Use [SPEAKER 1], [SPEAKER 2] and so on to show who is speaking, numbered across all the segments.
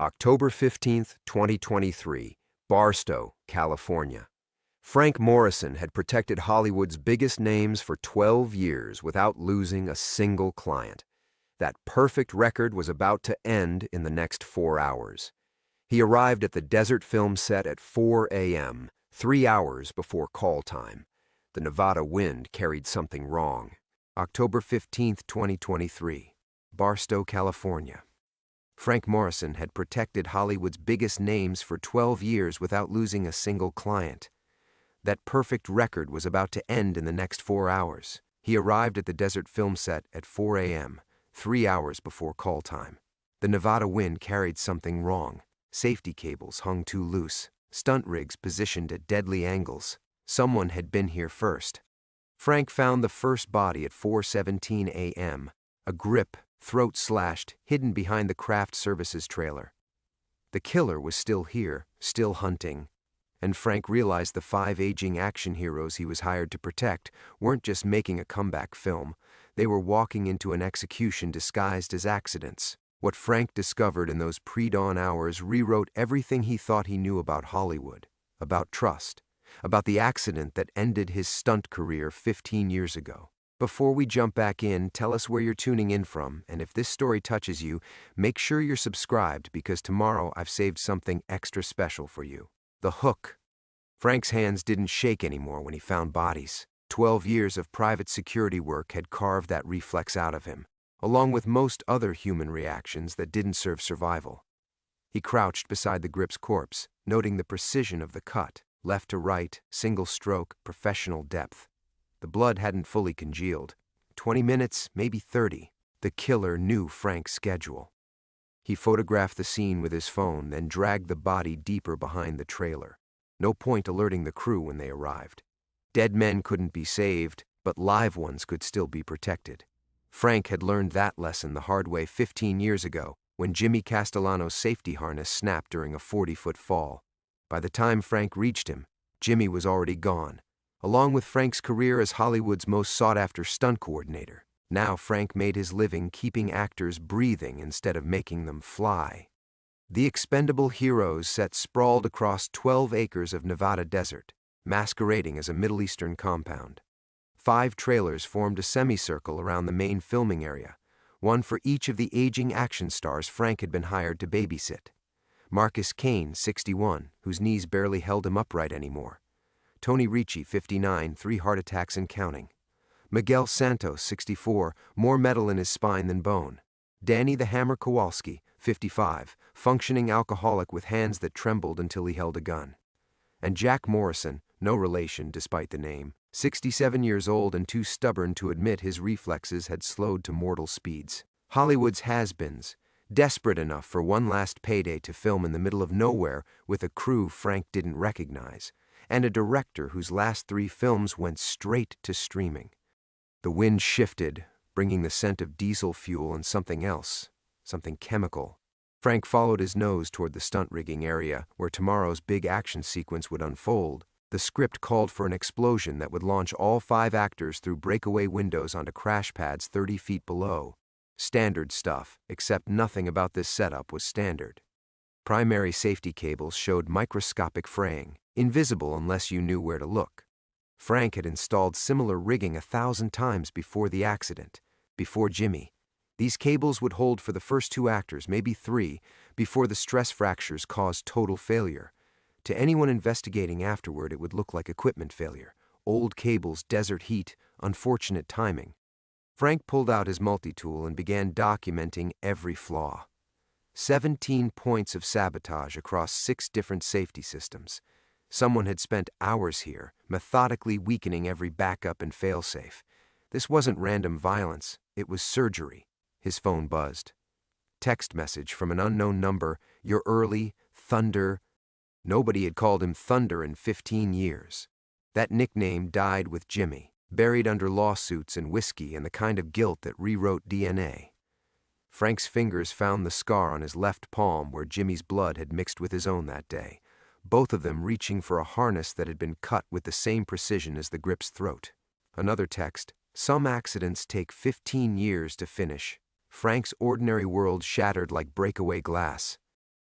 [SPEAKER 1] October 15th, 2023, Barstow, California. Frank Morrison had protected Hollywood's biggest names for 12 years without losing a single client. That perfect record was about to end in the next 4 hours. He arrived at the desert film set at 4 a.m., 3 hours before call time. The Nevada wind carried something wrong. October 15th, 2023, Barstow, California. Frank Morrison had protected Hollywood's biggest names for 12 years without losing a single client. That perfect record was about to end in the next 4 hours. He arrived at the desert film set at 4 a.m., 3 hours before call time. The Nevada wind carried something wrong. Safety cables hung too loose. Stunt rigs positioned at deadly angles. Someone had been here first. Frank found the first body at 4:17 a.m., a grip, throat slashed, hidden behind the craft services trailer. The killer was still here, still hunting. And Frank realized the 5 aging action heroes he was hired to protect weren't just making a comeback film. They were walking into an execution disguised as accidents. What Frank discovered in those pre-dawn hours rewrote everything he thought he knew about Hollywood, about trust, about the accident that ended his stunt career 15 years ago. Before we jump back in, tell us where you're tuning in from, and if this story touches you, make sure you're subscribed because tomorrow I've saved something extra special for you. The hook. Frank's hands didn't shake anymore when he found bodies. 12 years of private security work had carved that reflex out of him, along with most other human reactions that didn't serve survival. He crouched beside the grip's corpse, noting the precision of the cut, left to right, single stroke, professional depth. The blood hadn't fully congealed. 20 minutes, maybe 30. The killer knew Frank's schedule. He photographed the scene with his phone, then dragged the body deeper behind the trailer. No point alerting the crew when they arrived. Dead men couldn't be saved, but live ones could still be protected. Frank had learned that lesson the hard way 15 years ago when Jimmy Castellano's safety harness snapped during a 40-foot fall. By the time Frank reached him, Jimmy was already gone. Along with Frank's career as Hollywood's most sought-after stunt coordinator, now Frank made his living keeping actors breathing instead of making them fly. The expendable heroes set sprawled across 12 acres of Nevada desert, masquerading as a Middle Eastern compound. 5 trailers formed a semicircle around the main filming area, one for each of the aging action stars Frank had been hired to babysit. Marcus Kane, 61, whose knees barely held him upright anymore. Tony Ricci, 59, 3 heart attacks and counting. Miguel Santos, 64, more metal in his spine than bone. Danny the Hammer Kowalski, 55, functioning alcoholic with hands that trembled until he held a gun. And Jack Morrison, no relation despite the name, 67 years old and too stubborn to admit his reflexes had slowed to mortal speeds. Hollywood's has-beens, desperate enough for one last payday to film in the middle of nowhere with a crew Frank didn't recognize, and a director whose last 3 films went straight to streaming. The wind shifted, bringing the scent of diesel fuel and something else, something chemical. Frank followed his nose toward the stunt rigging area where tomorrow's big action sequence would unfold. The script called for an explosion that would launch all 5 actors through breakaway windows onto crash pads 30 feet below. Standard stuff, except nothing about this setup was standard. Primary safety cables showed microscopic fraying, invisible unless you knew where to look. Frank had installed similar rigging 1,000 times before the accident, before Jimmy. These cables would hold for the first 2 actors, maybe 3, before the stress fractures caused total failure. To anyone investigating afterward, it would look like equipment failure. Old cables, desert heat, unfortunate timing. Frank pulled out his multi-tool and began documenting every flaw. 17 points of sabotage across 6 different safety systems. Someone had spent hours here, methodically weakening every backup and failsafe. This wasn't random violence, it was surgery. His phone buzzed. Text message from an unknown number, "You're early, Thunder." Nobody had called him Thunder in 15 years. That nickname died with Jimmy, buried under lawsuits and whiskey and the kind of guilt that rewrote DNA. Frank's fingers found the scar on his left palm where Jimmy's blood had mixed with his own that day, both of them reaching for a harness that had been cut with the same precision as the grip's throat. Another text, "Some accidents take 15 years to finish." Frank's ordinary world shattered like breakaway glass.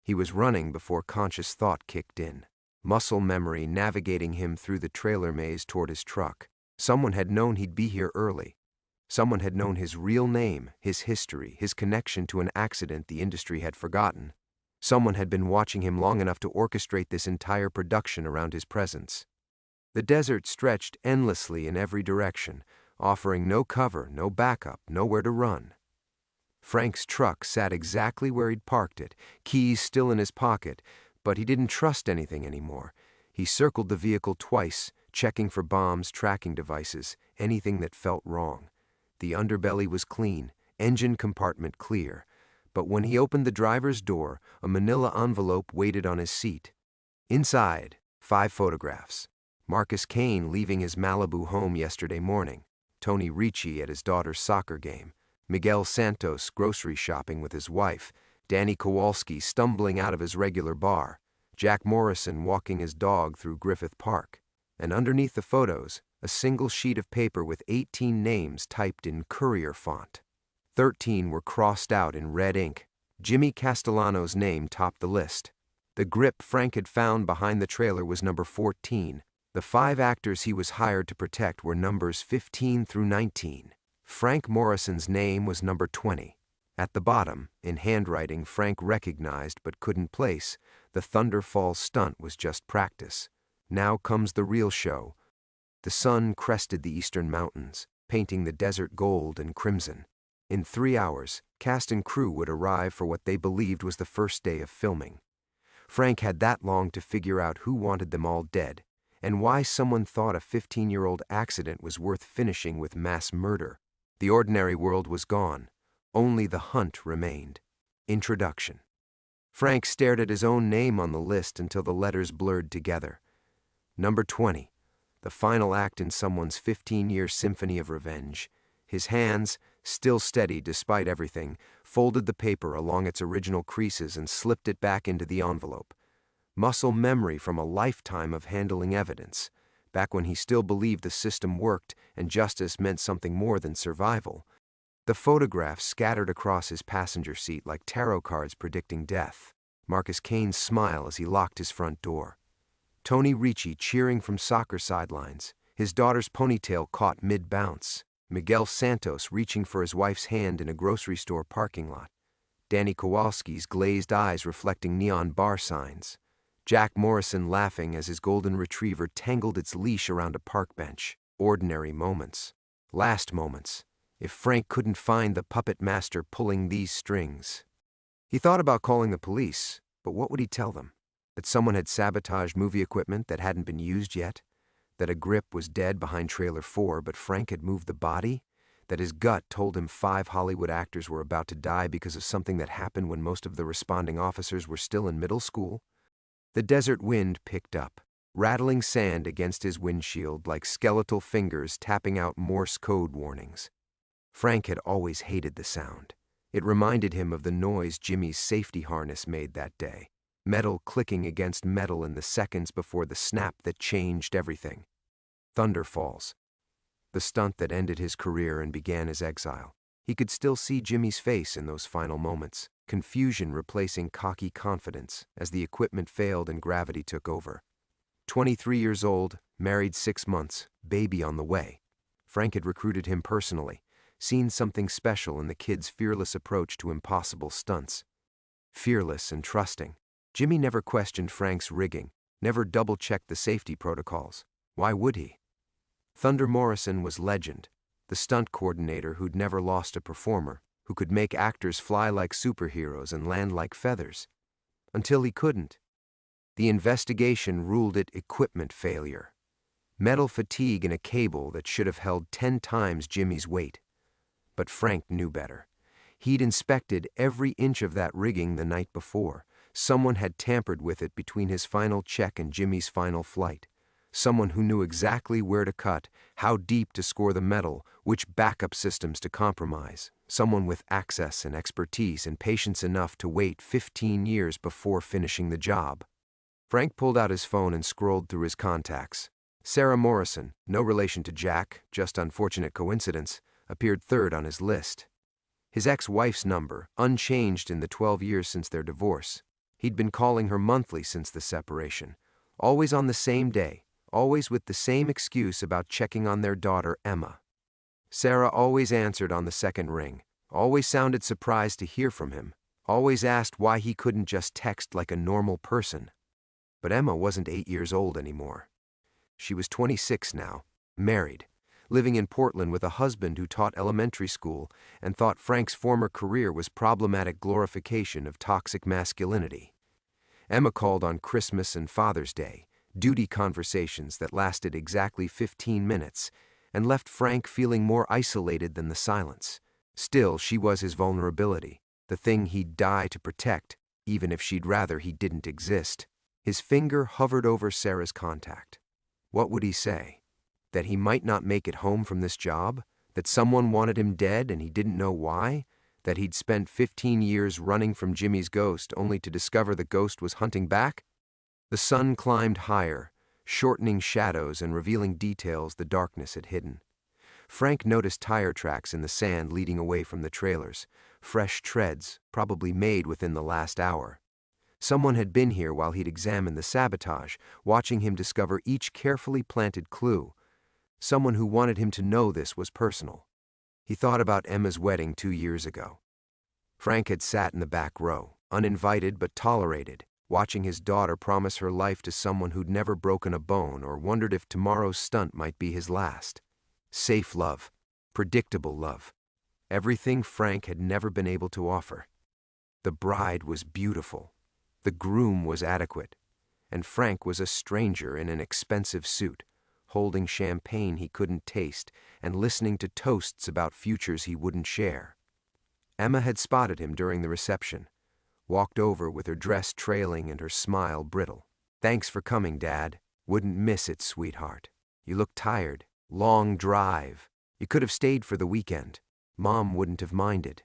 [SPEAKER 1] He was running before conscious thought kicked in, muscle memory navigating him through the trailer maze toward his truck. Someone had known he'd be here early. Someone had known his real name, his history, his connection to an accident the industry had forgotten. Someone had been watching him long enough to orchestrate this entire production around his presence. The desert stretched endlessly in every direction, offering no cover, no backup, nowhere to run. Frank's truck sat exactly where he'd parked it, keys still in his pocket, but he didn't trust anything anymore. He circled the vehicle twice, checking for bombs, tracking devices, anything that felt wrong. The underbelly was clean, engine compartment clear, but when he opened the driver's door, a manila envelope waited on his seat. Inside, 5 photographs. Marcus Kane leaving his Malibu home yesterday morning, Tony Ricci at his daughter's soccer game, Miguel Santos grocery shopping with his wife, Danny Kowalski stumbling out of his regular bar, Jack Morrison walking his dog through Griffith Park, and underneath the photos, a single sheet of paper with 18 names typed in courier font. 13 were crossed out in red ink. Jimmy Castellano's name topped the list. The grip Frank had found behind the trailer was number 14. The 5 actors he was hired to protect were numbers 15 through 19. Frank Morrison's name was number 20. At the bottom, in handwriting Frank recognized but couldn't place, the Thunder Falls stunt was just practice. Now comes the real show. The sun crested the eastern mountains, painting the desert gold and crimson. In 3 hours, cast and crew would arrive for what they believed was the first day of filming. Frank had that long to figure out who wanted them all dead, and why someone thought a 15-year-old accident was worth finishing with mass murder. The ordinary world was gone. Only the hunt remained. Introduction. Frank stared at his own name on the list until the letters blurred together. Number 20. The final act in someone's 15-year symphony of revenge. His hands, still steady despite everything, folded the paper along its original creases and slipped it back into the envelope. Muscle memory from a lifetime of handling evidence, back when he still believed the system worked and justice meant something more than survival. The photographs scattered across his passenger seat like tarot cards predicting death. Marcus Kane's smile as he locked his front door. Tony Ricci cheering from soccer sidelines, his daughter's ponytail caught mid-bounce. Miguel Santos reaching for his wife's hand in a grocery store parking lot. Danny Kowalski's glazed eyes reflecting neon bar signs. Jack Morrison laughing as his golden retriever tangled its leash around a park bench. Ordinary moments. Last moments. If Frank couldn't find the puppet master pulling these strings. He thought about calling the police, but what would he tell them? That someone had sabotaged movie equipment that hadn't been used yet? That a grip was dead behind trailer 4, but Frank had moved the body? That his gut told him 5 Hollywood actors were about to die because of something that happened when most of the responding officers were still in middle school? The desert wind picked up, rattling sand against his windshield like skeletal fingers tapping out Morse code warnings. Frank had always hated the sound. It reminded him of the noise Jimmy's safety harness made that day. Metal clicking against metal in the seconds before the snap that changed everything. Thunder Falls. The stunt that ended his career and began his exile. He could still see Jimmy's face in those final moments, confusion replacing cocky confidence as the equipment failed and gravity took over. 23 years old, married 6 months, baby on the way. Frank had recruited him personally, seen something special in the kid's fearless approach to impossible stunts. Fearless and trusting. Jimmy never questioned Frank's rigging, never double-checked the safety protocols. Why would he? Thunder Morrison was legend, the stunt coordinator who'd never lost a performer, who could make actors fly like superheroes and land like feathers. Until he couldn't. The investigation ruled it equipment failure. Metal fatigue in a cable that should have held 10 times Jimmy's weight. But Frank knew better. He'd inspected every inch of that rigging the night before. Someone had tampered with it between his final check and Jimmy's final flight. Someone who knew exactly where to cut, how deep to score the metal, which backup systems to compromise. Someone with access and expertise and patience enough to wait 15 years before finishing the job. Frank pulled out his phone and scrolled through his contacts. Sarah Morrison, no relation to Jack, just unfortunate coincidence, appeared third on his list. His ex-wife's number, unchanged in the 12 years since their divorce. He'd been calling her monthly since the separation, always on the same day, always with the same excuse about checking on their daughter, Emma. Sarah always answered on the second ring, always sounded surprised to hear from him, always asked why he couldn't just text like a normal person. But Emma wasn't 8 years old anymore. She was 26 now, married, living in Portland with a husband who taught elementary school and thought Frank's former career was problematic glorification of toxic masculinity. Emma called on Christmas and Father's Day, duty conversations that lasted exactly 15 minutes, and left Frank feeling more isolated than the silence. Still, she was his vulnerability, the thing he'd die to protect, even if she'd rather he didn't exist. His finger hovered over Sarah's contact. What would he say? That he might not make it home from this job? That someone wanted him dead and he didn't know why? That he'd spent 15 years running from Jimmy's ghost only to discover the ghost was hunting back? The sun climbed higher, shortening shadows and revealing details the darkness had hidden. Frank noticed tire tracks in the sand leading away from the trailers, fresh treads, probably made within the last hour. Someone had been here while he'd examined the sabotage, watching him discover each carefully planted clue. Someone who wanted him to know this was personal. He thought about Emma's wedding 2 years ago. Frank had sat in the back row, uninvited but tolerated, watching his daughter promise her life to someone who'd never broken a bone or wondered if tomorrow's stunt might be his last. Safe love, predictable love, everything Frank had never been able to offer. The bride was beautiful, the groom was adequate, and Frank was a stranger in an expensive suit, holding champagne he couldn't taste and listening to toasts about futures he wouldn't share. Emma had spotted him during the reception, walked over with her dress trailing and her smile brittle. "Thanks for coming, Dad. Wouldn't miss it, sweetheart. You look tired. Long drive. You could have stayed for the weekend. Mom wouldn't have minded."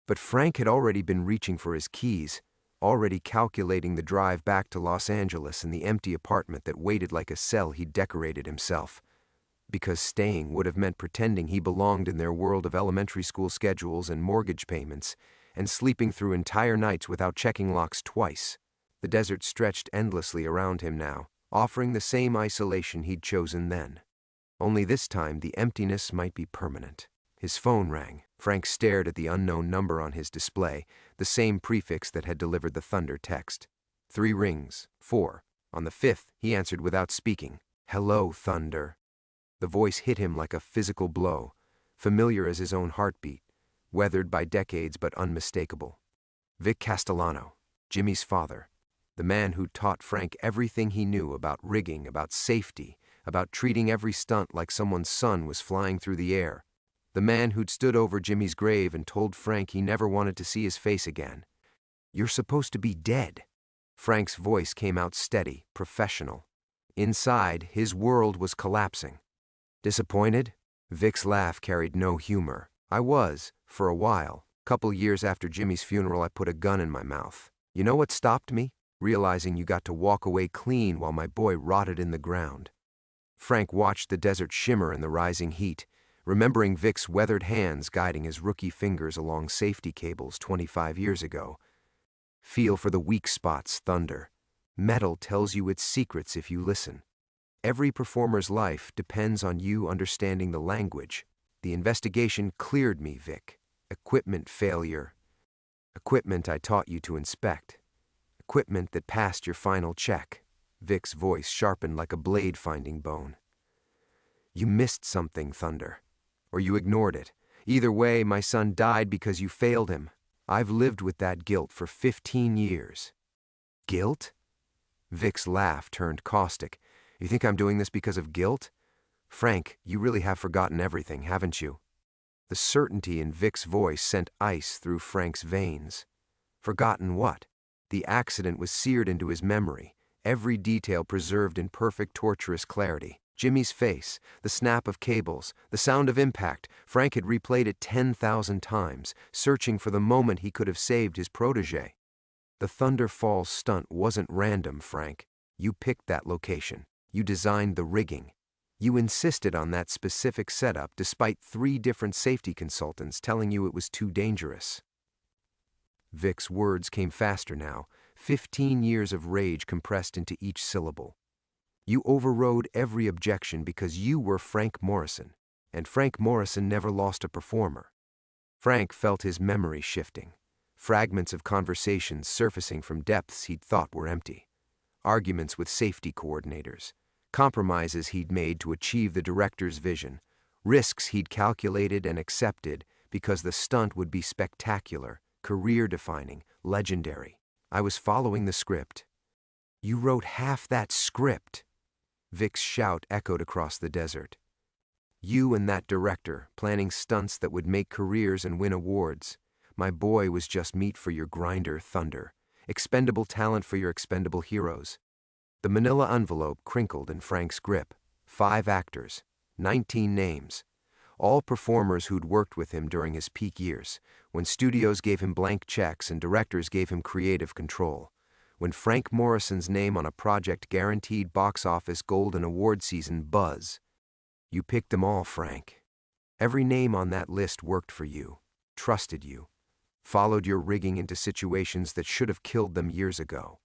[SPEAKER 1] But Frank had already been reaching for his keys, already calculating the drive back to Los Angeles and the empty apartment that waited like a cell he'd decorated himself. Because staying would have meant pretending he belonged in their world of elementary school schedules and mortgage payments, and sleeping through entire nights without checking locks twice. The desert stretched endlessly around him now, offering the same isolation he'd chosen then. Only this time the emptiness might be permanent. His phone rang. Frank stared at the unknown number on his display, the same prefix that had delivered the thunder text. 3 rings, 4. On the 5th, he answered without speaking. "Hello, Thunder." The voice hit him like a physical blow, familiar as his own heartbeat, weathered by decades but unmistakable. Vic Castellano, Jimmy's father, the man who'd taught Frank everything he knew about rigging, about safety, about treating every stunt like someone's son was flying through the air. The man who'd stood over Jimmy's grave and told Frank he never wanted to see his face again. "You're supposed to be dead." Frank's voice came out steady, professional. Inside, his world was collapsing. "Disappointed?" Vic's laugh carried no humor. "I was, for a while. Couple years after Jimmy's funeral, I put a gun in my mouth. You know what stopped me? Realizing you got to walk away clean while my boy rotted in the ground." Frank watched the desert shimmer in the rising heat, remembering Vic's weathered hands guiding his rookie fingers along safety cables 25 years ago. "Feel for the weak spots, Thunder. Metal tells you its secrets if you listen. Every performer's life depends on you understanding the language. The investigation cleared me, Vic. Equipment failure. Equipment I taught you to inspect. Equipment that passed your final check." Vic's voice sharpened like a blade finding bone. "You missed something, Thunder. Or you ignored it. Either way, my son died because you failed him. I've lived with that guilt for 15 years. Guilt? Vic's laugh turned caustic. You think I'm doing this because of guilt? Frank, you really have forgotten everything, haven't you? The certainty in Vic's voice sent ice through Frank's veins. Forgotten what? The accident was seared into his memory, every detail preserved in perfect torturous clarity. Jimmy's face, the snap of cables, the sound of impact. Frank had replayed it 10,000 times, searching for the moment he could have saved his protégé. The Thunder Falls stunt wasn't random, Frank. You picked that location. You designed the rigging. You insisted on that specific setup despite 3 different safety consultants telling you it was too dangerous. Vic's words came faster now, 15 years of rage compressed into each syllable. You overrode every objection because you were Frank Morrison, and Frank Morrison never lost a performer. Frank felt his memory shifting, fragments of conversations surfacing from depths he'd thought were empty, arguments with safety coordinators, compromises he'd made to achieve the director's vision, risks he'd calculated and accepted because the stunt would be spectacular, career-defining, legendary. I was following the script. You wrote half that script. Vic's shout echoed across the desert. You and that director, planning stunts that would make careers and win awards. My boy was just meat for your grinder thunder, expendable talent for your expendable heroes. The manila envelope crinkled in Frank's grip. 5 actors, 19 names, all performers who'd worked with him during his peak years, when studios gave him blank checks and directors gave him creative control. When Frank Morrison's name on a project guaranteed box office gold and award season buzz. You picked them all, Frank. Every name on that list worked for you, trusted you, followed your rigging into situations that should have killed them years ago.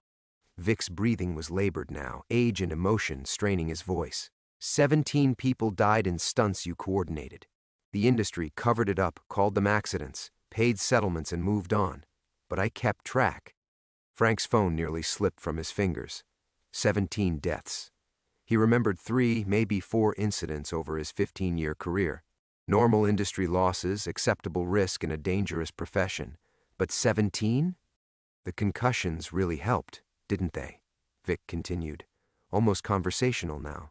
[SPEAKER 1] Vic's breathing was labored now, age and emotion straining his voice. 17 people died in stunts you coordinated. The industry covered it up, called them accidents, paid settlements and moved on. But I kept track. Frank's phone nearly slipped from his fingers. 17 deaths. He remembered 3, maybe 4 incidents over his 15-year career. Normal industry losses, acceptable risk in a dangerous profession. But 17? The concussions really helped, didn't they? Vic continued, almost conversational now.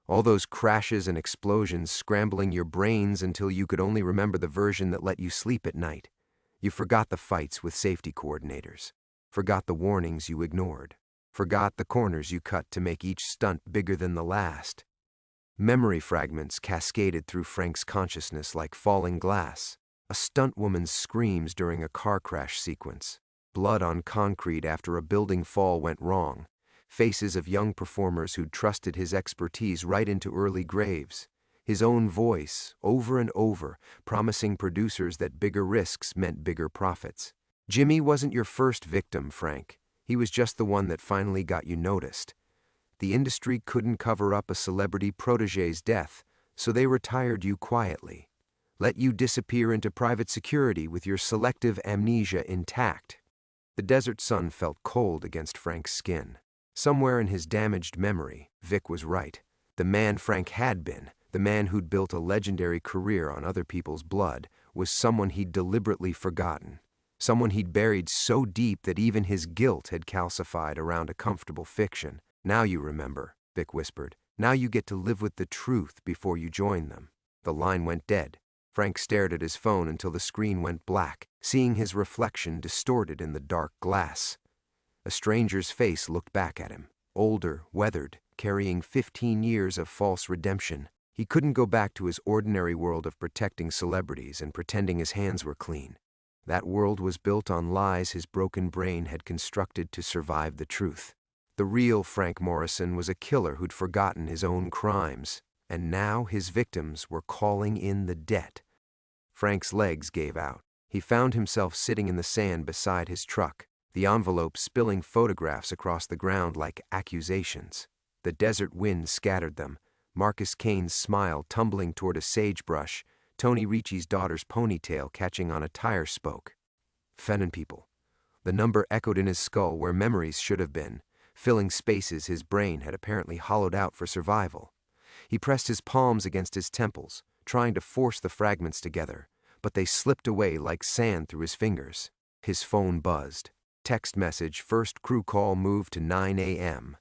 [SPEAKER 1] All those crashes and explosions scrambling your brains until you could only remember the version that let you sleep at night. You forgot the fights with safety coordinators. Forgot the warnings you ignored. Forgot the corners you cut to make each stunt bigger than the last. Memory fragments cascaded through Frank's consciousness like falling glass. A stunt woman's screams during a car crash sequence. Blood on concrete after a building fall went wrong. Faces of young performers who'd trusted his expertise right into early graves. His own voice, over and over, promising producers that bigger risks meant bigger profits. Jimmy wasn't your first victim, Frank. He was just the one that finally got you noticed. The industry couldn't cover up a celebrity protege's death, so they retired you quietly. Let you disappear into private security with your selective amnesia intact. The desert sun felt cold against Frank's skin. Somewhere in his damaged memory, Vic was right. The man Frank had been, the man who'd built a legendary career on other people's blood, was someone he'd deliberately forgotten. Someone he'd buried so deep that even his guilt had calcified around a comfortable fiction. Now you remember, Vic whispered. Now you get to live with the truth before you join them. The line went dead. Frank stared at his phone until the screen went black, seeing his reflection distorted in the dark glass. A stranger's face looked back at him, older, weathered, carrying 15 years of false redemption. He couldn't go back to his ordinary world of protecting celebrities and pretending his hands were clean. That world was built on lies his broken brain had constructed to survive the truth. The real Frank Morrison was a killer who'd forgotten his own crimes, and now his victims were calling in the debt. Frank's legs gave out. He found himself sitting in the sand beside his truck, the envelope spilling photographs across the ground like accusations. The desert wind scattered them, Marcus Kane's smile tumbling toward a sagebrush, Tony Ricci's daughter's ponytail catching on a tire spoke. Fenton people. The number echoed in his skull where memories should have been, filling spaces his brain had apparently hollowed out for survival. He pressed his palms against his temples, trying to force the fragments together, but they slipped away like sand through his fingers. His phone buzzed. Text message, first crew call moved to 9 a.m.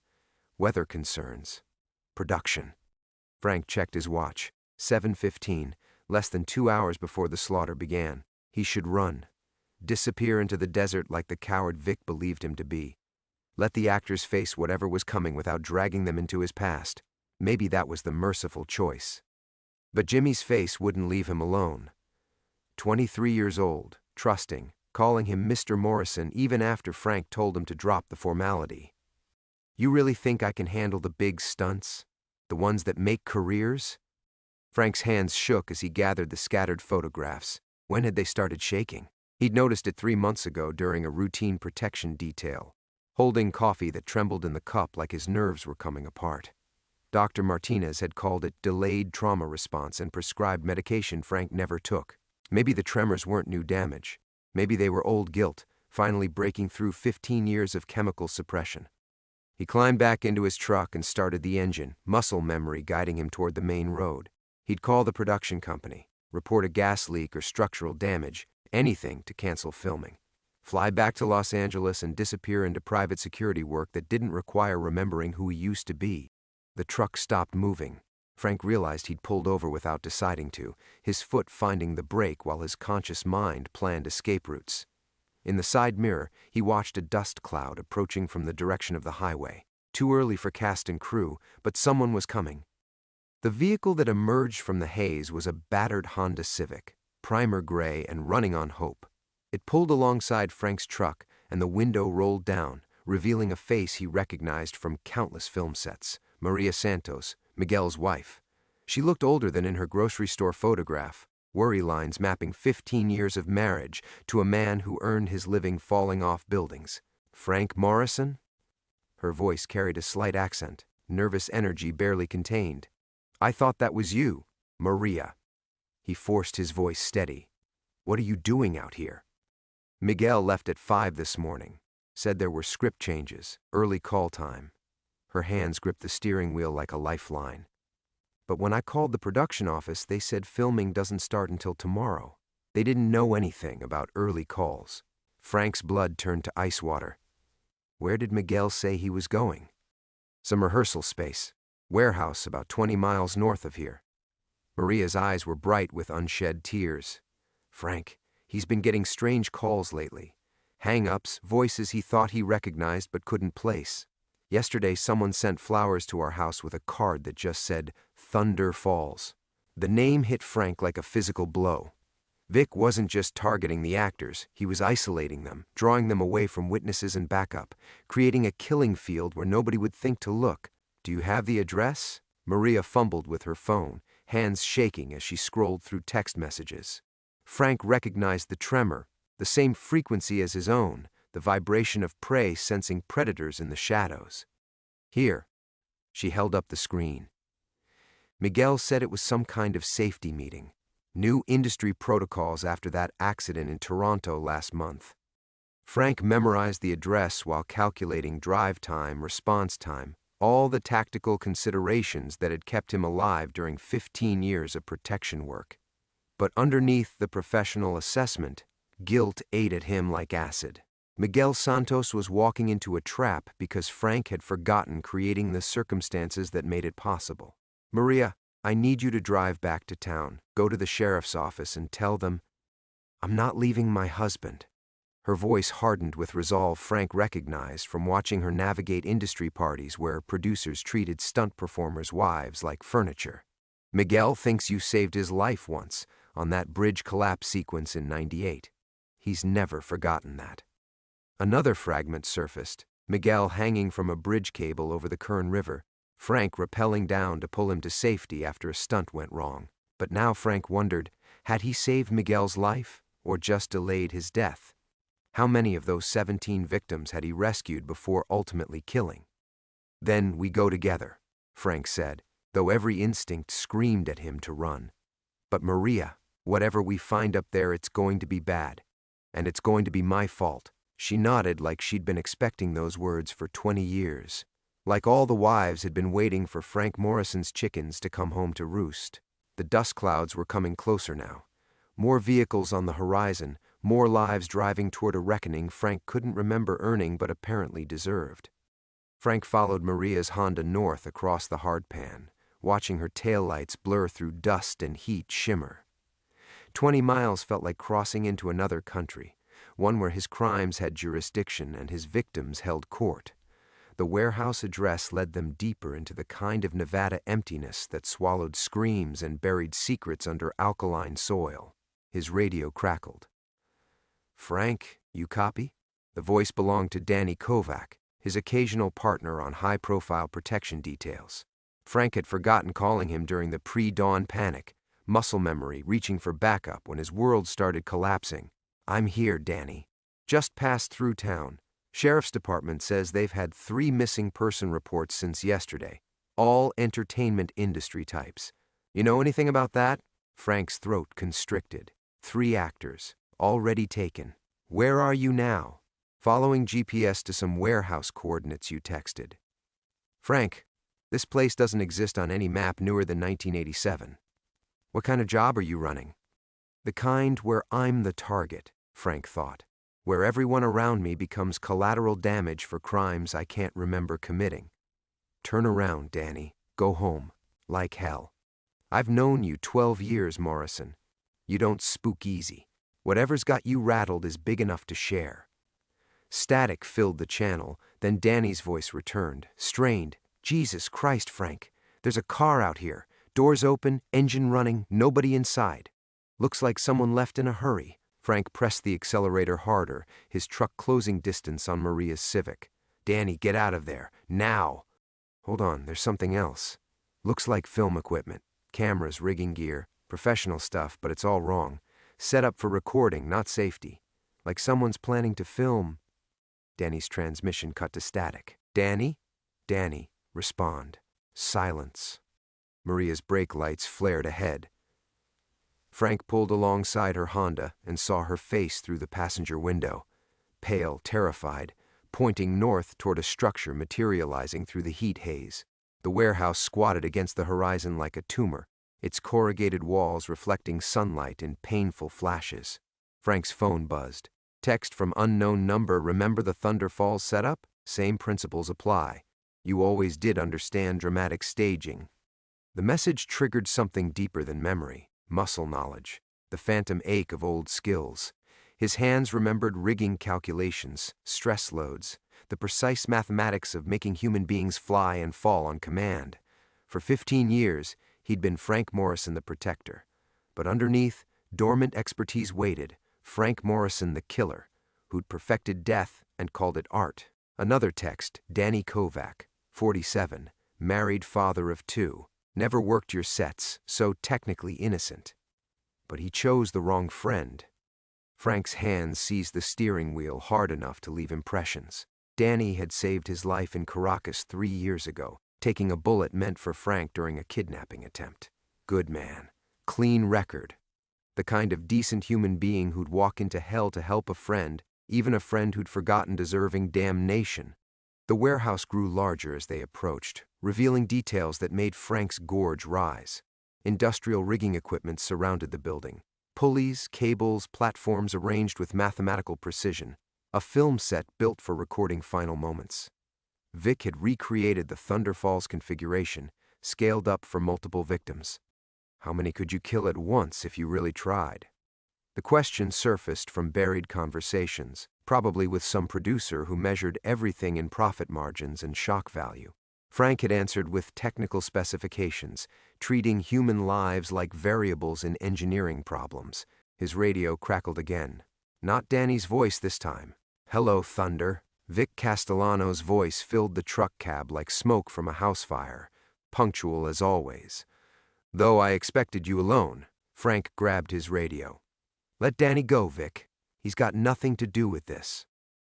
[SPEAKER 1] Weather concerns. Production. Frank checked his watch. 7:15, less than 2 hours before the slaughter began. He should run. Disappear into the desert like the coward Vic believed him to be. Let the actors face whatever was coming without dragging them into his past. Maybe that was the merciful choice. But Jimmy's face wouldn't leave him alone. 23 years old, trusting, calling him Mr. Morrison even after Frank told him to drop the formality. You really think I can handle the big stunts? The ones that make careers? Frank's hands shook as he gathered the scattered photographs. When had they started shaking? He'd noticed it 3 months ago during a routine protection detail. holding coffee that trembled in the cup like his nerves were coming apart. Dr. Martinez had called it delayed trauma response and prescribed medication Frank never took. Maybe the tremors weren't new damage. Maybe they were old guilt, finally breaking through 15 years of chemical suppression. He climbed back into his truck and started the engine, muscle memory guiding him toward the main road. He'd call the production company, report a gas leak or structural damage, anything to cancel filming. Fly back to Los Angeles and disappear into private security work that didn't require remembering who he used to be. The truck stopped moving. Frank realized he'd pulled over without deciding to, his foot finding the brake while his conscious mind planned escape routes. In the side mirror, he watched a dust cloud approaching from the direction of the highway. Too early for cast and crew, but someone was coming. The vehicle that emerged from the haze was a battered Honda Civic, primer gray and running on hope. It pulled alongside Frank's truck, and the window rolled down, revealing a face he recognized from countless film sets. Maria Santos, Miguel's wife. She looked older than in her grocery store photograph, worry lines mapping 15 years of marriage to a man who earned his living falling off buildings. Frank Morrison? Her voice carried a slight accent, nervous energy barely contained. I thought that was you, Maria. He forced his voice steady. What are you doing out here? Miguel left at 5 this morning. Said there were script changes, early call time. Her hands gripped the steering wheel like a lifeline. But when I called the production office, they said filming doesn't start until tomorrow. They didn't know anything about early calls. Frank's blood turned to ice water. Where did Miguel say he was going? Some rehearsal space. Warehouse about 20 miles north of here. Maria's eyes were bright with unshed tears. Frank, he's been getting strange calls lately. Hang-ups, voices he thought he recognized but couldn't place. Yesterday, someone sent flowers to our house with a card that just said, Thunder Falls. The name hit Frank like a physical blow. Vic wasn't just targeting the actors, he was isolating them, drawing them away from witnesses and backup, creating a killing field where nobody would think to look. Do you have the address? Maria fumbled with her phone, hands shaking as she scrolled through text messages. Frank recognized the tremor, the same frequency as his own, the vibration of prey sensing predators in the shadows. Here. She held up the screen. Miguel said it was some kind of safety meeting. New industry protocols after that accident in Toronto last month. Frank memorized the address while calculating drive time, response time, all the tactical considerations that had kept him alive during 15 years of protection work. But underneath the professional assessment, guilt ate at him like acid. Miguel Santos was walking into a trap because Frank had forgotten creating the circumstances that made it possible. Maria, I need you to drive back to town, go to the sheriff's office and tell them, I'm not leaving my husband. Her voice hardened with resolve Frank recognized from watching her navigate industry parties where producers treated stunt performers' wives like furniture. Miguel thinks you saved his life once on that bridge collapse sequence in '98. He's never forgotten that. Another fragment surfaced, Miguel hanging from a bridge cable over the Kern River, Frank rappelling down to pull him to safety after a stunt went wrong. But now Frank wondered, had he saved Miguel's life or just delayed his death? How many of those 17 victims had he rescued before ultimately killing? Then we go together, Frank said, though every instinct screamed at him to run. But Maria, whatever we find up there, it's going to be bad. And it's going to be my fault. She nodded like she'd been expecting those words for 20 years. Like all the wives had been waiting for Frank Morrison's chickens to come home to roost. The dust clouds were coming closer now. More vehicles on the horizon, more lives driving toward a reckoning Frank couldn't remember earning but apparently deserved. Frank followed Maria's Honda north across the hardpan, watching her taillights blur through dust and heat shimmer. 20 miles felt like crossing into another country, one where his crimes had jurisdiction and his victims held court. The warehouse address led them deeper into the kind of Nevada emptiness that swallowed screams and buried secrets under alkaline soil. His radio crackled. Frank, you copy? The voice belonged to Danny Kovac, his occasional partner on high-profile protection details. Frank had forgotten calling him during the pre-dawn panic, muscle memory reaching for backup when his world started collapsing. I'm here, Danny. Just passed through town. Sheriff's Department says they've had 3 missing person reports since yesterday, all entertainment industry types. You know anything about that? Frank's throat constricted. 3 actors, already taken. Where are you now? Following GPS to some warehouse coordinates you texted. Frank, this place doesn't exist on any map newer than 1987. What kind of job are you running? The kind where I'm the target, Frank thought. Where everyone around me becomes collateral damage for crimes I can't remember committing. Turn around, Danny. Go home. Like hell. I've known you 12 years, Morrison. You don't spook easy. Whatever's got you rattled is big enough to share. Static filled the channel, then Danny's voice returned, strained. Jesus Christ, Frank. There's a car out here. Doors open, engine running, nobody inside. Looks like someone left in a hurry. Frank pressed the accelerator harder, his truck closing distance on Maria's Civic. Danny, get out of there. Now! Hold on, there's something else. Looks like film equipment. Cameras, rigging gear, professional stuff, but it's all wrong. Set up for recording, not safety. Like someone's planning to film. Danny's transmission cut to static. Danny? Danny, respond. Silence. Maria's brake lights flared ahead. Frank pulled alongside her Honda and saw her face through the passenger window, pale, terrified, pointing north toward a structure materializing through the heat haze. The warehouse squatted against the horizon like a tumor, its corrugated walls reflecting sunlight in painful flashes. Frank's phone buzzed. Text from unknown number. Remember the Thunder Falls setup? Same principles apply. You always did understand dramatic staging. The message triggered something deeper than memory. Muscle knowledge, the phantom ache of old skills. His hands remembered rigging calculations, stress loads, the precise mathematics of making human beings fly and fall on command. For 15 years, he'd been Frank Morrison the Protector. But underneath, dormant expertise waited, Frank Morrison the Killer, who'd perfected death and called it art. Another text, Danny Kovac, 47, married father of 2. Never worked your sets, so technically innocent. But he chose the wrong friend. Frank's hands seized the steering wheel hard enough to leave impressions. Danny had saved his life in Caracas 3 years ago, taking a bullet meant for Frank during a kidnapping attempt. Good man. Clean record. The kind of decent human being who'd walk into hell to help a friend, even a friend who'd forgotten deserving damnation. The warehouse grew larger as they approached, revealing details that made Frank's gorge rise. Industrial rigging equipment surrounded the building. Pulleys, cables, platforms arranged with mathematical precision. A film set built for recording final moments. Vic had recreated the Thunder Falls configuration, scaled up for multiple victims. How many could you kill at once if you really tried? The question surfaced from buried conversations, probably with some producer who measured everything in profit margins and shock value. Frank had answered with technical specifications, treating human lives like variables in engineering problems. His radio crackled again. Not Danny's voice this time. Hello, Thunder. Vic Castellano's voice filled the truck cab like smoke from a house fire, punctual as always. Though I expected you alone, Frank grabbed his radio. Let Danny go, Vic. He's got nothing to do with this.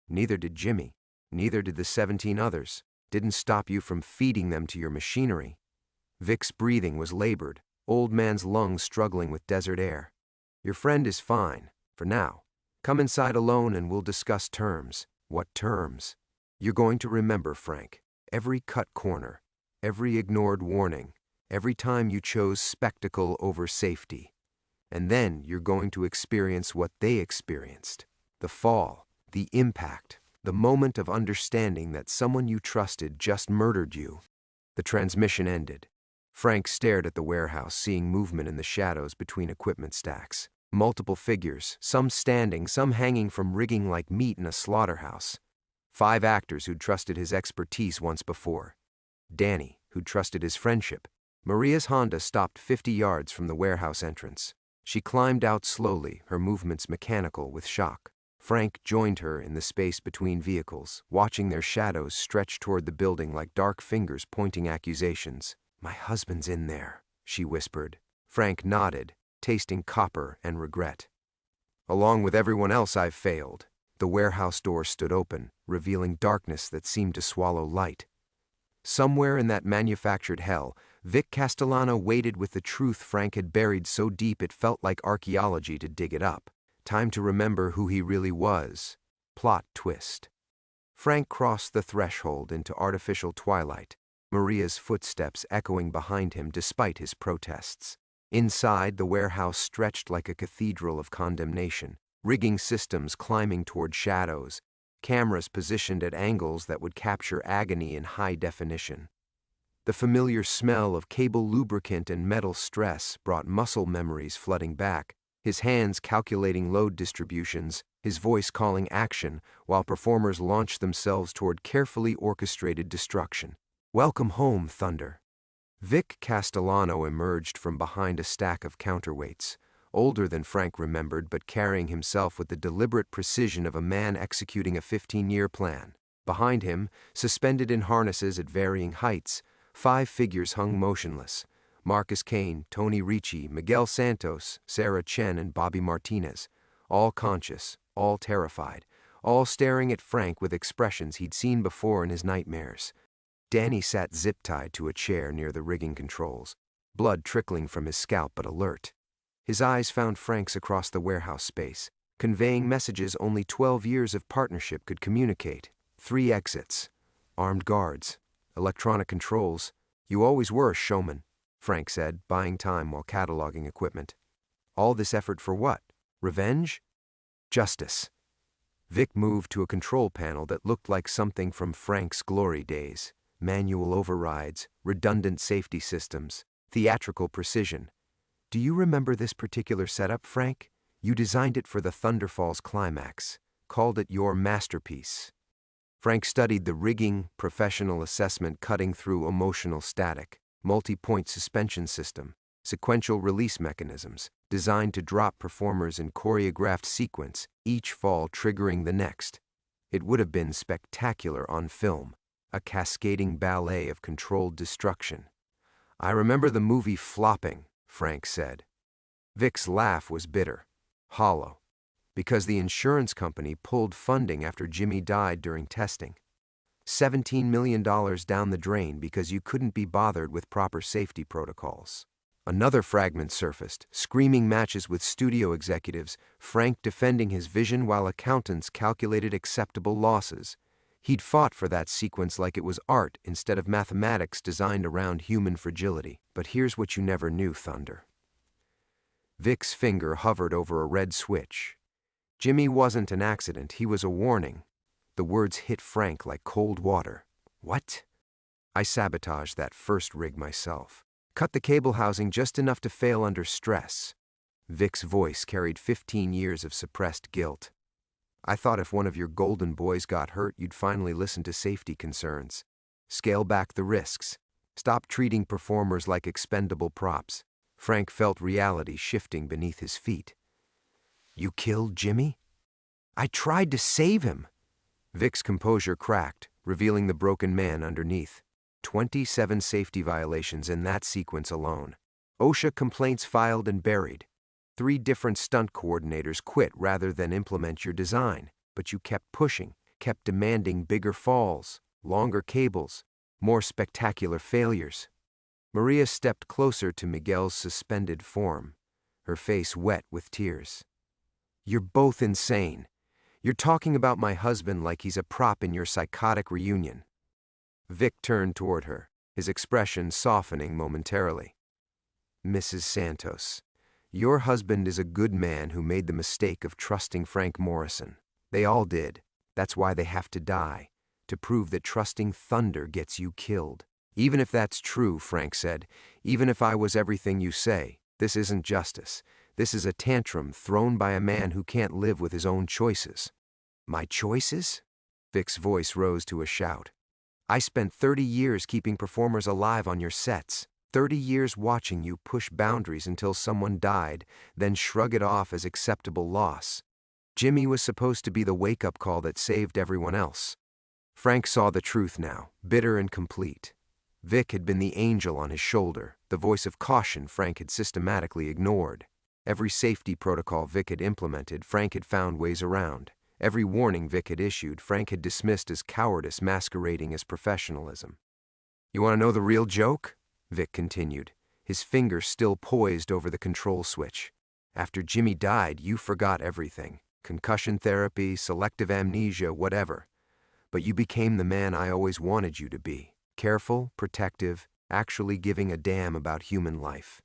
[SPEAKER 1] Neither did Jimmy. Neither did the 17 others. Didn't stop you from feeding them to your machinery. Vic's breathing was labored, old man's lungs struggling with desert air. Your friend is fine, for now. Come inside alone and we'll discuss terms. What terms? You're going to remember, Frank, every cut corner, every ignored warning, every time you chose spectacle over safety. And then you're going to experience what they experienced. The fall, the impact, the moment of understanding that someone you trusted just murdered you. The transmission ended. Frank stared at the warehouse, seeing movement in the shadows between equipment stacks. Multiple figures, some standing, some hanging from rigging like meat in a slaughterhouse. 5 actors who'd trusted his expertise once before. Danny, who'd trusted his friendship. Maria's Honda stopped 50 yards from the warehouse entrance. She climbed out slowly, her movements mechanical with shock. Frank joined her in the space between vehicles, watching their shadows stretch toward the building like dark fingers pointing accusations. My husband's in there, she whispered. Frank nodded, tasting copper and regret. Along with everyone else I've failed. The warehouse door stood open, revealing darkness that seemed to swallow light. Somewhere in that manufactured hell, Vic Castellano waited with the truth Frank had buried so deep it felt like archaeology to dig it up. Time to remember who he really was. Plot twist. Frank crossed the threshold into artificial twilight, Maria's footsteps echoing behind him despite his protests. Inside, the warehouse stretched like a cathedral of condemnation, rigging systems climbing toward shadows, cameras positioned at angles that would capture agony in high definition. The familiar smell of cable lubricant and metal stress brought muscle memories flooding back, his hands calculating load distributions, his voice calling action, while performers launched themselves toward carefully orchestrated destruction. Welcome home, Thunder. Vic Castellano emerged from behind a stack of counterweights, older than Frank remembered but carrying himself with the deliberate precision of a man executing a 15-year plan. Behind him, suspended in harnesses at varying heights, 5 figures hung motionless: Marcus Kane, Tony Ricci, Miguel Santos, Sarah Chen, and Bobby Martinez, all conscious, all terrified, all staring at Frank with expressions he'd seen before in his nightmares. Danny sat zip-tied to a chair near the rigging controls, blood trickling from his scalp but alert. His eyes found Frank's across the warehouse space, conveying messages only 12 years of partnership could communicate. 3 exits, armed guards, electronic controls. You always were a showman, Frank said, buying time while cataloging equipment. All this effort for what? Revenge? Justice. Vic moved to a control panel that looked like something from Frank's glory days. Manual overrides, redundant safety systems, theatrical precision. Do you remember this particular setup, Frank? You designed it for the Thunder Falls climax, called it your masterpiece. Frank studied the rigging, professional assessment cutting through emotional static, multi-point suspension system, sequential release mechanisms, designed to drop performers in choreographed sequence, each fall triggering the next. It would have been spectacular on film, a cascading ballet of controlled destruction. I remember the movie flopping, Frank said. Vic's laugh was bitter, hollow, because the insurance company pulled funding after Jimmy died during testing. $17 million down the drain because you couldn't be bothered with proper safety protocols. Another fragment surfaced, screaming matches with studio executives, Frank defending his vision while accountants calculated acceptable losses. He'd fought for that sequence like it was art instead of mathematics designed around human fragility. But here's what you never knew, Thunder. Vic's finger hovered over a red switch. Jimmy wasn't an accident, he was a warning. The words hit Frank like cold water. What? I sabotaged that first rig myself. Cut the cable housing just enough to fail under stress. Vic's voice carried 15 years of suppressed guilt. I thought if one of your golden boys got hurt, you'd finally listen to safety concerns. Scale back the risks. Stop treating performers like expendable props. Frank felt reality shifting beneath his feet. You killed Jimmy? I tried to save him. Vic's composure cracked, revealing the broken man underneath. 27 safety violations in that sequence alone. OSHA complaints filed and buried. 3 different stunt coordinators quit rather than implement your design, but you kept pushing, kept demanding bigger falls, longer cables, more spectacular failures. Maria stepped closer to Miguel's suspended form, her face wet with tears. You're both insane. You're talking about my husband like he's a prop in your psychotic reunion. Vic turned toward her, his expression softening momentarily. Mrs. Santos, your husband is a good man who made the mistake of trusting Frank Morrison. They all did. That's why they have to die, to prove that trusting Thunder gets you killed. Even if that's true, Frank said, even if I was everything you say, this isn't justice. This is a tantrum thrown by a man who can't live with his own choices. My choices? Vic's voice rose to a shout. I spent 30 years keeping performers alive on your sets. 30 years watching you push boundaries until someone died, then shrug it off as acceptable loss. Jimmy was supposed to be the wake-up call that saved everyone else. Frank saw the truth now, bitter and complete. Vic had been the angel on his shoulder, the voice of caution Frank had systematically ignored. Every safety protocol Vic had implemented, Frank had found ways around. Every warning Vic had issued, Frank had dismissed as cowardice masquerading as professionalism. "You want to know the real joke?" Vic continued, his finger still poised over the control switch. "After Jimmy died, you forgot everything. Concussion therapy, selective amnesia, whatever. But you became the man I always wanted you to be. Careful, protective, actually giving a damn about human life.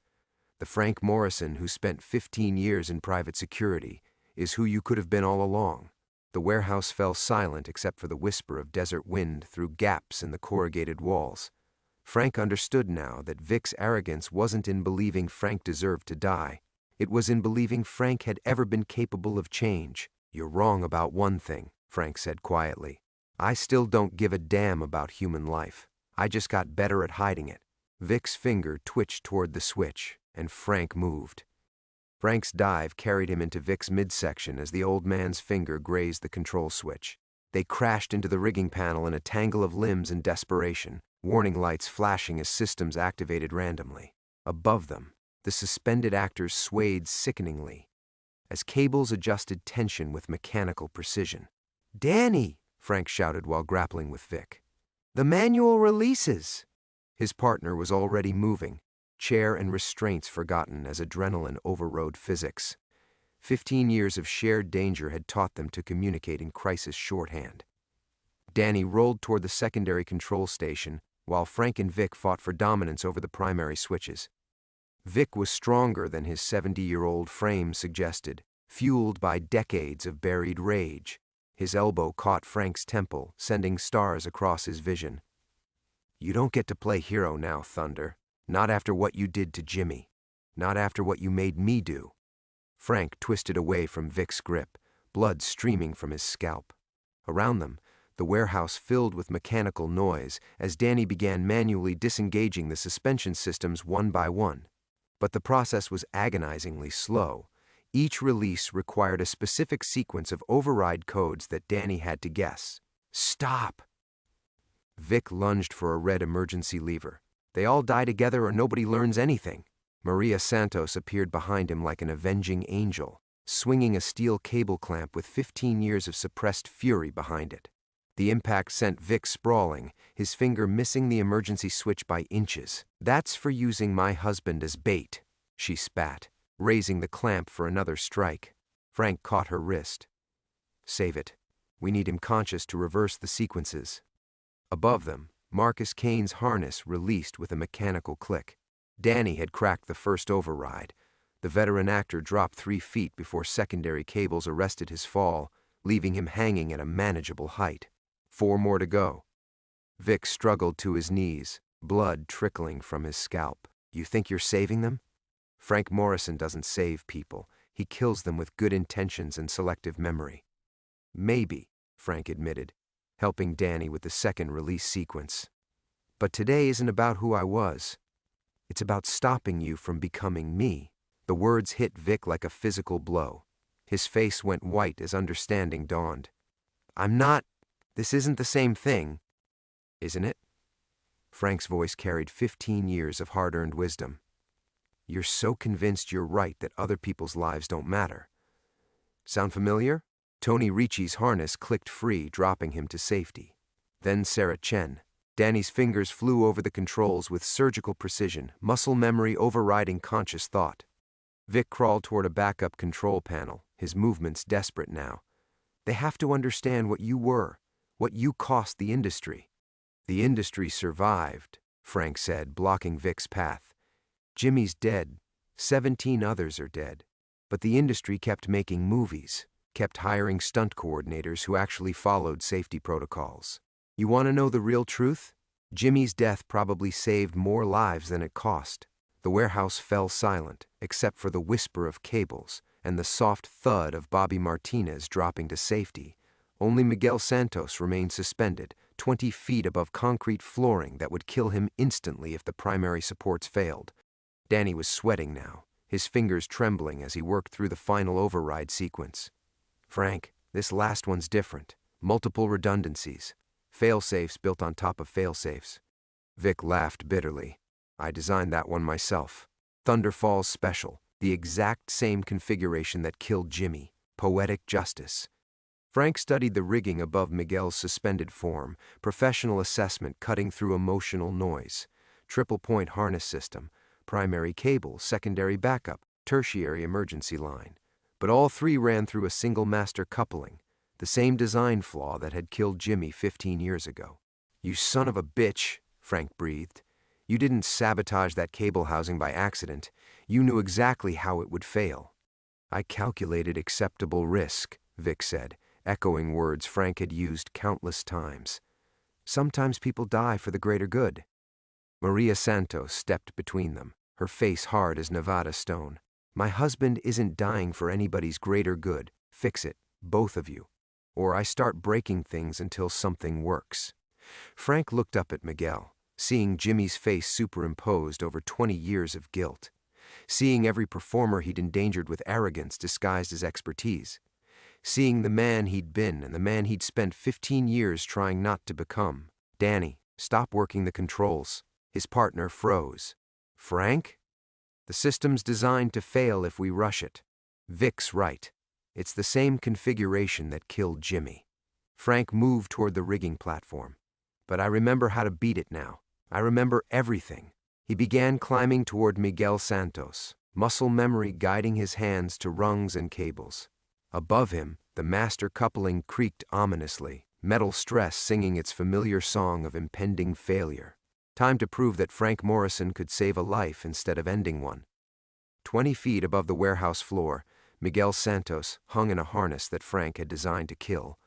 [SPEAKER 1] The Frank Morrison who spent 15 years in private security is who you could have been all along." The warehouse fell silent except for the whisper of desert wind through gaps in the corrugated walls. Frank understood now that Vic's arrogance wasn't in believing Frank deserved to die. It was in believing Frank had ever been capable of change. "You're wrong about one thing," Frank said quietly. "I still don't give a damn about human life. I just got better at hiding it." Vic's finger twitched toward the switch, and Frank moved. Frank's dive carried him into Vic's midsection as the old man's finger grazed the control switch. They crashed into the rigging panel in a tangle of limbs in desperation, warning lights flashing as systems activated randomly. Above them, the suspended actors swayed sickeningly, as cables adjusted tension with mechanical precision. "Danny!" Frank shouted while grappling with Vic. "The manual releases!" His partner was already moving, chair and restraints forgotten as adrenaline overrode physics. 15 years of shared danger had taught them to communicate in crisis shorthand. Danny rolled toward the secondary control station, while Frank and Vic fought for dominance over the primary switches. Vic was stronger than his 70-year-old frame suggested, fueled by decades of buried rage. His elbow caught Frank's temple, sending stars across his vision. "You don't get to play hero now, Thunder. Not after what you did to Jimmy. Not after what you made me do." Frank twisted away from Vic's grip, blood streaming from his scalp. Around them, the warehouse filled with mechanical noise as Danny began manually disengaging the suspension systems one by one. But the process was agonizingly slow. Each release required a specific sequence of override codes that Danny had to guess. "Stop!" Vic lunged for a red emergency lever. "They all die together or nobody learns anything." Maria Santos appeared behind him like an avenging angel, swinging a steel cable clamp with 15 years of suppressed fury behind it. The impact sent Vic sprawling, his finger missing the emergency switch by inches. "That's for using my husband as bait," she spat, raising the clamp for another strike. Frank caught her wrist. "Save it. We need him conscious to reverse the sequences." Above them, Marcus Kane's harness released with a mechanical click. Danny had cracked the first override. The veteran actor dropped 3 feet before secondary cables arrested his fall, leaving him hanging at a manageable height. 4 more to go. Vic struggled to his knees, blood trickling from his scalp. "You think you're saving them?" Frank Morrison doesn't save people. He kills them with good intentions and selective memory. "Maybe," Frank admitted, helping Danny with the second release sequence. "But today isn't about who I was. It's about stopping you from becoming me." The words hit Vic like a physical blow. His face went white as understanding dawned. "I'm not. This isn't the same thing." "Isn't it?" Frank's voice carried 15 years of hard-earned wisdom. "You're so convinced you're right that other people's lives don't matter." Sound familiar? Tony Ricci's harness clicked free, dropping him to safety. Then Sarah Chen. Danny's fingers flew over the controls with surgical precision, muscle memory overriding conscious thought. Vic crawled toward a backup control panel, his movements desperate now. "They have to understand what you were, what you cost the industry." "The industry survived," Frank said, blocking Vic's path. "Jimmy's dead. 17 others are dead. But the industry kept making movies, kept hiring stunt coordinators who actually followed safety protocols. You want to know the real truth? Jimmy's death probably saved more lives than it cost." The warehouse fell silent, except for the whisper of cables and the soft thud of Bobby Martinez dropping to safety. Only Miguel Santos remained suspended, 20 feet above concrete flooring that would kill him instantly if the primary supports failed. Danny was sweating now, his fingers trembling as he worked through the final override sequence. "Frank, this last one's different. Multiple redundancies. Fail-safes built on top of fail-safes." Vic laughed bitterly. "I designed that one myself. Thunderfall's special, the exact same configuration that killed Jimmy. Poetic justice." Frank studied the rigging above Miguel's suspended form, professional assessment cutting through emotional noise, triple-point harness system, primary cable, secondary backup, tertiary emergency line. But all three ran through a single master coupling, the same design flaw that had killed Jimmy 15 years ago. "You son of a bitch," Frank breathed. "You didn't sabotage that cable housing by accident. You knew exactly how it would fail." "I calculated acceptable risk," Vic said, echoing words Frank had used countless times. "Sometimes people die for the greater good." Maria Santos stepped between them, her face hard as Nevada stone. "My husband isn't dying for anybody's greater good. Fix it, both of you. Or I start breaking things until something works." Frank looked up at Miguel, seeing Jimmy's face superimposed over 20 years of guilt, seeing every performer he'd endangered with arrogance disguised as expertise, seeing the man he'd been and the man he'd spent 15 years trying not to become. "Danny, stop working the controls." His partner froze. "Frank? The system's designed to fail if we rush it. Vic's right. It's the same configuration that killed Jimmy." Frank moved toward the rigging platform. "But I remember how to beat it now. I remember everything." He began climbing toward Miguel Santos, muscle memory guiding his hands to rungs and cables. Above him, the master coupling creaked ominously, metal stress singing its familiar song of impending failure. Time to prove that Frank Morrison could save a life instead of ending one. 20 feet above the warehouse floor, Miguel Santos hung in a harness that Frank had designed to kill.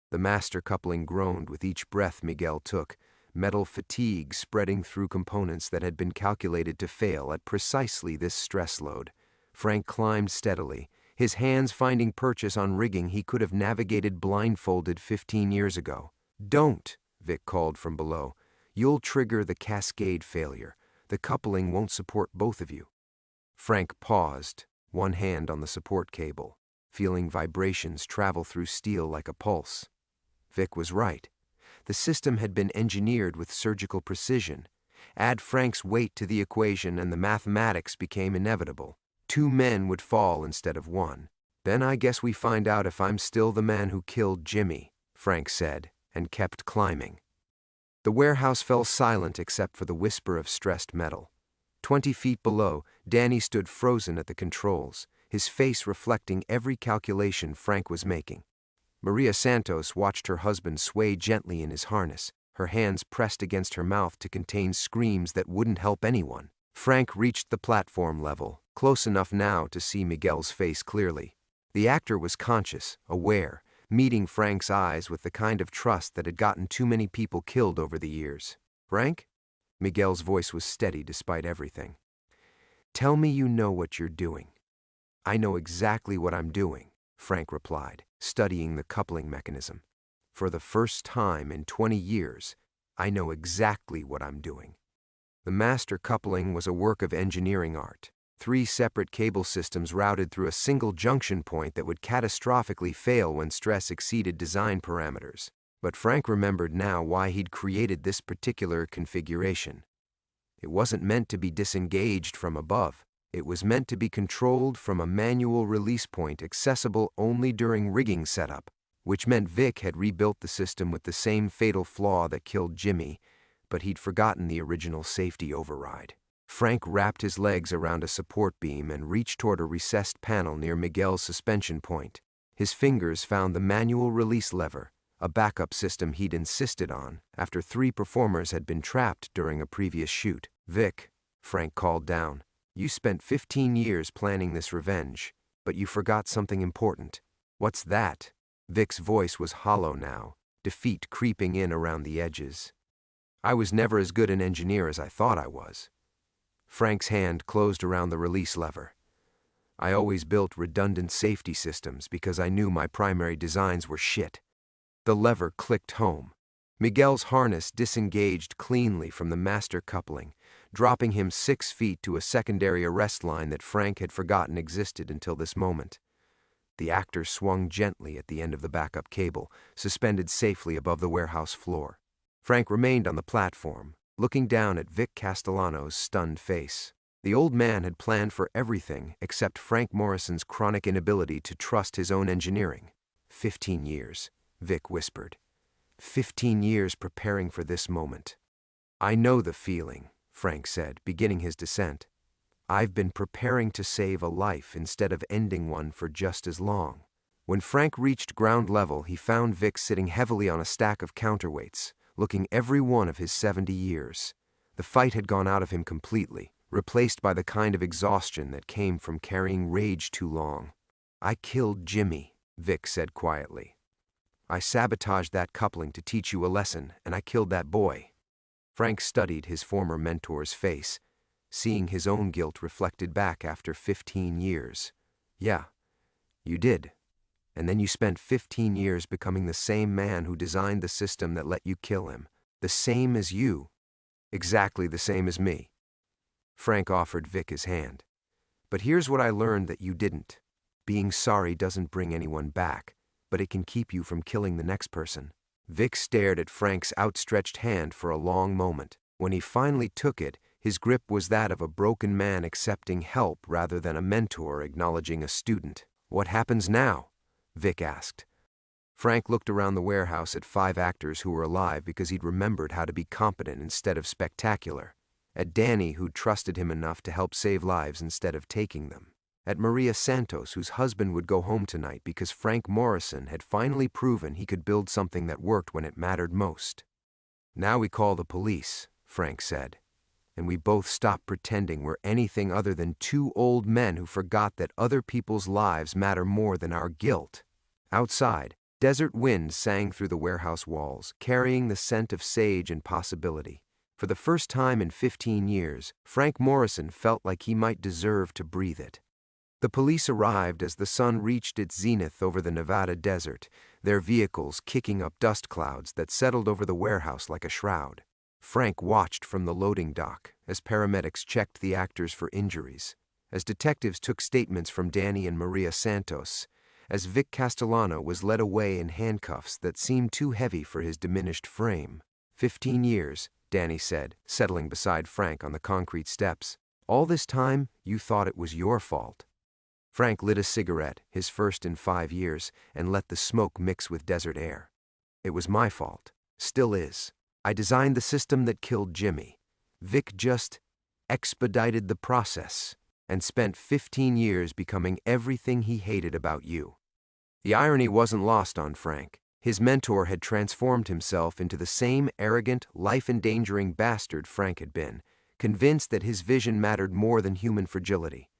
[SPEAKER 1] The master coupling groaned with each breath Miguel took, metal fatigue spreading through components that had been calculated to fail at precisely this stress load. Frank climbed steadily, his hands finding purchase on rigging he could have navigated blindfolded 15 years ago. "Don't," Vic called from below. "You'll trigger the cascade failure. The coupling won't support both of you." Frank paused, one hand on the support cable, feeling vibrations travel through steel like a pulse. Vic was right. The system had been engineered with surgical precision. Add Frank's weight to the equation and the mathematics became inevitable. 2 men would fall instead of 1. "Then I guess we find out if I'm still the man who killed Jimmy," Frank said, and kept climbing. The warehouse fell silent except for the whisper of stressed metal. 20 feet below, Danny stood frozen at the controls, his face reflecting every calculation Frank was making. Maria Santos watched her husband sway gently in his harness, her hands pressed against her mouth to contain screams that wouldn't help anyone. Frank reached the platform level, close enough now to see Miguel's face clearly. The actor was conscious, aware, meeting Frank's eyes with the kind of trust that had gotten too many people killed over the years. "Frank?" Miguel's voice was steady despite everything. "Tell me you know what you're doing." "I know exactly what I'm doing," Frank replied, studying the coupling mechanism. "For the first time in 20 years, I know exactly what I'm doing." The master coupling was a work of engineering art. 3 separate cable systems routed through a single junction point that would catastrophically fail when stress exceeded design parameters. But Frank remembered now why he'd created this particular configuration. It wasn't meant to be disengaged from above. It was meant to be controlled from a manual release point accessible only during rigging setup, which meant Vic had rebuilt the system with the same fatal flaw that killed Jimmy, but he'd forgotten the original safety override. Frank wrapped his legs around a support beam and reached toward a recessed panel near Miguel's suspension point. His fingers found the manual release lever, a backup system he'd insisted on after 3 performers had been trapped during a previous shoot. "Vic," Frank called down, "you spent 15 years planning this revenge, but you forgot something important." "What's that?" Vic's voice was hollow now, defeat creeping in around the edges. "I was never as good an engineer as I thought I was." Frank's hand closed around the release lever. "I always built redundant safety systems because I knew my primary designs were shit." The lever clicked home. Miguel's harness disengaged cleanly from the master coupling, dropping him 6 feet to a secondary arrest line that Frank had forgotten existed until this moment. The actor swung gently at the end of the backup cable, suspended safely above the warehouse floor. Frank remained on the platform, looking down at Vic Castellano's stunned face. The old man had planned for everything except Frank Morrison's chronic inability to trust his own engineering. 15 years, Vic whispered. 15 years preparing for this moment. I know the feeling, Frank said, beginning his descent. I've been preparing to save a life instead of ending one for just as long. When Frank reached ground level, he found Vic sitting heavily on a stack of counterweights, looking every one of his 70 years. The fight had gone out of him completely, replaced by the kind of exhaustion that came from carrying rage too long. I killed Jimmy, Vic said quietly. I sabotaged that coupling to teach you a lesson, and I killed that boy. Frank studied his former mentor's face, seeing his own guilt reflected back after 15 years. Yeah, you did. And then you spent 15 years becoming the same man who designed the system that let you kill him. The same as you. Exactly the same as me. Frank offered Vic his hand. But here's what I learned that you didn't. Being sorry doesn't bring anyone back, but it can keep you from killing the next person. Vic stared at Frank's outstretched hand for a long moment. When he finally took it, his grip was that of a broken man accepting help rather than a mentor acknowledging a student. What happens now? Vic asked. Frank looked around the warehouse at 5 actors who were alive because he'd remembered how to be competent instead of spectacular. At Danny, who'd trusted him enough to help save lives instead of taking them. At Maria Santos, whose husband would go home tonight because Frank Morrison had finally proven he could build something that worked when it mattered most. Now we call the police, Frank said. And we both stop pretending we're anything other than 2 old men who forgot that other people's lives matter more than our guilt. Outside, desert wind sang through the warehouse walls, carrying the scent of sage and possibility. For the first time in 15 years, Frank Morrison felt like he might deserve to breathe it. The police arrived as the sun reached its zenith over the Nevada desert, their vehicles kicking up dust clouds that settled over the warehouse like a shroud. Frank watched from the loading dock as paramedics checked the actors for injuries, as detectives took statements from Danny and Maria Santos, as Vic Castellano was led away in handcuffs that seemed too heavy for his diminished frame. 15 years, Danny said, settling beside Frank on the concrete steps. All this time, you thought it was your fault. Frank lit a cigarette, his first in 5 years, and let the smoke mix with desert air. It was my fault. Still is. I designed the system that killed Jimmy. Vic just expedited the process and spent 15 years becoming everything he hated about you. The irony wasn't lost on Frank. His mentor had transformed himself into the same arrogant, life-endangering bastard Frank had been, convinced that his vision mattered more than human fragility.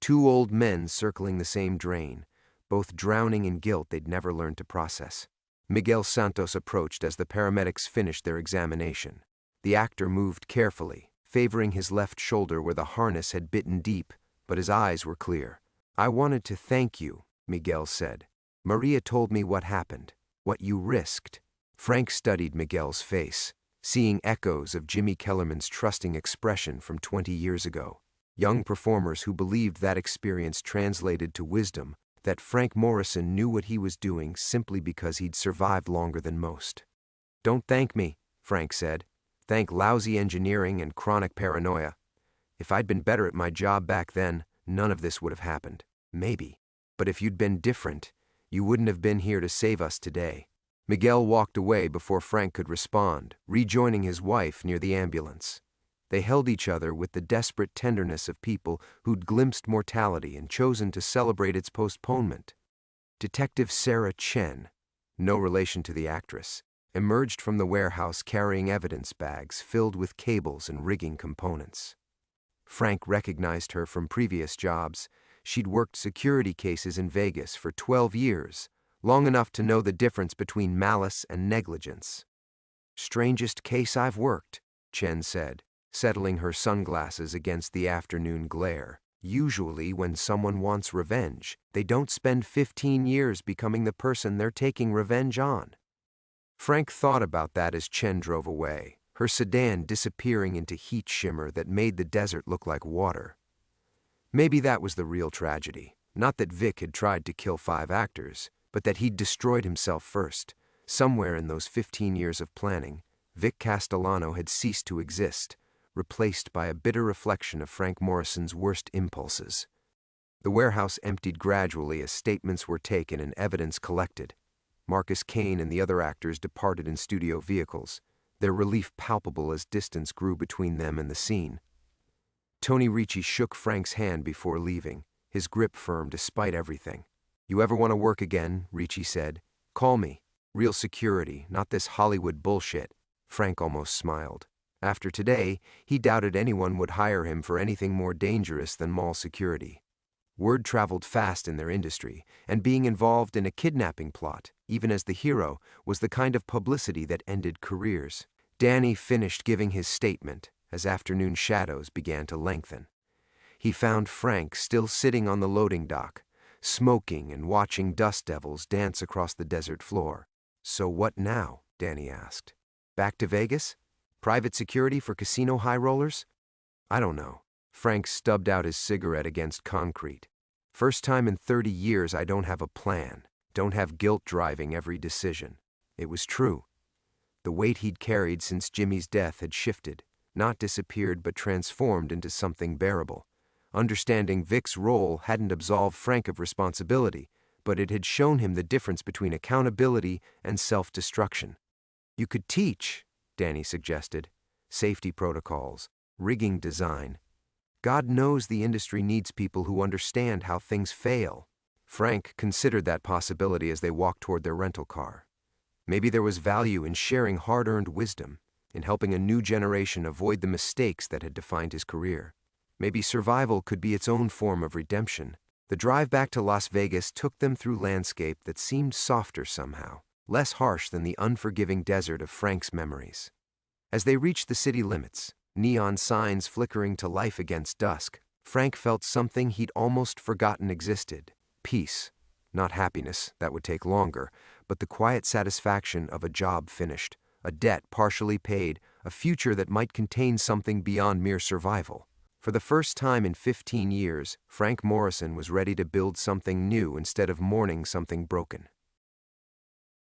[SPEAKER 1] 2 old men circling the same drain, both drowning in guilt they'd never learned to process. Miguel Santos approached as the paramedics finished their examination. The actor moved carefully, favoring his left shoulder where the harness had bitten deep, but his eyes were clear. I wanted to thank you, Miguel said. Maria told me what happened, what you risked. Frank studied Miguel's face, seeing echoes of Jimmy Kellerman's trusting expression from 20 years ago. Young performers who believed that experience translated to wisdom, that Frank Morrison knew what he was doing simply because he'd survived longer than most. Don't thank me, Frank said. Thank lousy engineering and chronic paranoia. If I'd been better at my job back then, none of this would have happened. Maybe. But if you'd been different, you wouldn't have been here to save us today. Miguel walked away before Frank could respond, rejoining his wife near the ambulance. They held each other with the desperate tenderness of people who'd glimpsed mortality and chosen to celebrate its postponement. Detective Sarah Chen, no relation to the actress, emerged from the warehouse carrying evidence bags filled with cables and rigging components. Frank recognized her from previous jobs. She'd worked security cases in Vegas for 12 years, long enough to know the difference between malice and negligence. Strangest case I've worked, Chen said, settling her sunglasses against the afternoon glare. Usually, when someone wants revenge, they don't spend 15 years becoming the person they're taking revenge on. Frank thought about that as Chen drove away, her sedan disappearing into heat shimmer that made the desert look like water. Maybe that was the real tragedy. Not that Vic had tried to kill 5 actors, but that he'd destroyed himself first. Somewhere in those 15 years of planning, Vic Castellano had ceased to exist, replaced by a bitter reflection of Frank Morrison's worst impulses. The warehouse emptied gradually as statements were taken and evidence collected. Marcus Kane and the other actors departed in studio vehicles, their relief palpable as distance grew between them and the scene. Tony Ricci shook Frank's hand before leaving, his grip firm despite everything. "You ever want to work again," Ricci said, "call me. Real security, not this Hollywood bullshit." Frank almost smiled. After today, he doubted anyone would hire him for anything more dangerous than mall security. Word traveled fast in their industry, and being involved in a kidnapping plot, even as the hero, was the kind of publicity that ended careers. Danny finished giving his statement as afternoon shadows began to lengthen. He found Frank still sitting on the loading dock, smoking and watching dust devils dance across the desert floor. "So what now?" Danny asked. "Back to Vegas? Private security for casino high rollers?" "I don't know." Frank stubbed out his cigarette against concrete. "First time in 30 years I don't have a plan, don't have guilt driving every decision." It was true. The weight he'd carried since Jimmy's death had shifted, not disappeared but transformed into something bearable. Understanding Vic's role hadn't absolved Frank of responsibility, but it had shown him the difference between accountability and self-destruction. "You could teach," Danny suggested. "Safety protocols, rigging design. God knows the industry needs people who understand how things fail." Frank considered that possibility as they walked toward their rental car. Maybe there was value in sharing hard-earned wisdom, in helping a new generation avoid the mistakes that had defined his career. Maybe survival could be its own form of redemption. The drive back to Las Vegas took them through landscape that seemed softer somehow, less harsh than the unforgiving desert of Frank's memories. As they reached the city limits, neon signs flickering to life against dusk, Frank felt something he'd almost forgotten existed. Peace. Not happiness, that would take longer, but the quiet satisfaction of a job finished, a debt partially paid, a future that might contain something beyond mere survival. For the first time in 15 years, Frank Morrison was ready to build something new instead of mourning something broken.